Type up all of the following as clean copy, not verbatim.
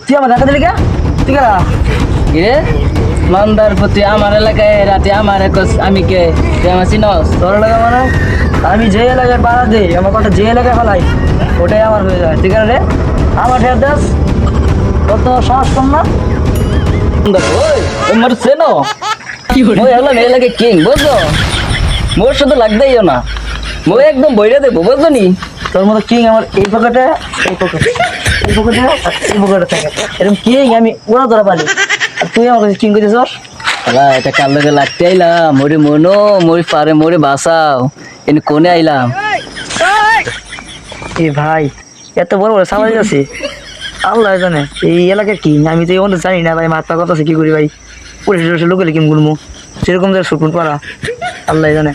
তুই আমার দেখা দিলি কে তুই কে রে মান্দার প্রতি আমার এলাকায় রাতে আমার আমি কে তুই আমার চিনস তোর এলাকা মানে আমি যে এলাকায় বাড়া দিই আমার কথা যে এলাকায় ফেলাই ওটাই আমার হয়ে যায় ঠিক আছে রে আমার ঠের দাস তোর তো সাহস কম না তোমার চেনো মই হলাম এই এলাকায় কিং বুঝছো মোর শুধু লাগতেইও না মই একদম বইরে দেবো বুঝছো নি তোর মতো কিং আমার এই পকেটে এই পকেটে এই পকেটে এই পকেটে থাকে এরকম কিং আমি ওরা ধরা পারি আর তুই আমার কাছে কিং করতেছ এটা কার লগে লাগতে আইলাম মোরে মনো মোরে পারে মোরে বাসাও এনে কোনে আইলাম এ ভাই এত বড় বড় সামাজ আছে আল্লাহ জানে এই এলাকার কি আমি তো এই জানি না ভাই মাথা কথা আছে কি করি ভাই পুলিশ লোকের কিম গুলমু সেরকম যে সুকুন পারা আল্লাহ জানে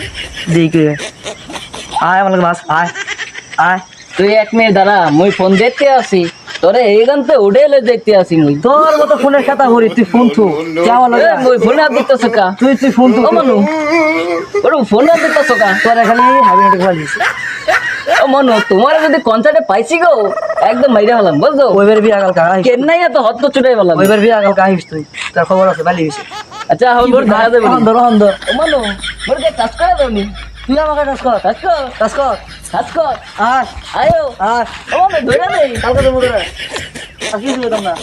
দিই কি আয় আমার মাছ আয় আয় তুই এক মিনিট দাঁড়া মুই ফোন দেখতে আসি তোরে এইখানতে উঠে এলে দেখতে আসি মুই তোর মতো ফোনের কথা করি তুই ফোন থু কেমন লাগে মুই ফোনে হাত দিতেছ কা তুই ফোন থু মানু ওরে ফোনে হাত দিতেছ কা তোর খালি হাবিনেটে খালি ও মনো তোমার যদি কনসার্টে পাইছি গো একদম মাইরা হলাম বুঝছো ওইবার বিয়া কাল কাজ কেন্নাই এত হত চুটাই বললাম ওইবার বিয়া কাল কাজ তুই তোর খবর আছে বালি গেছে আচ্ছা হল মোর ধারা দেব হন্দর ও মনো মোর কে টাচ করে দাওনি তুই আমাকে টাচ কর আয় আয়ো আয় ও মে ধরে নেই কালকে তো মোরে আসিস না তোমরা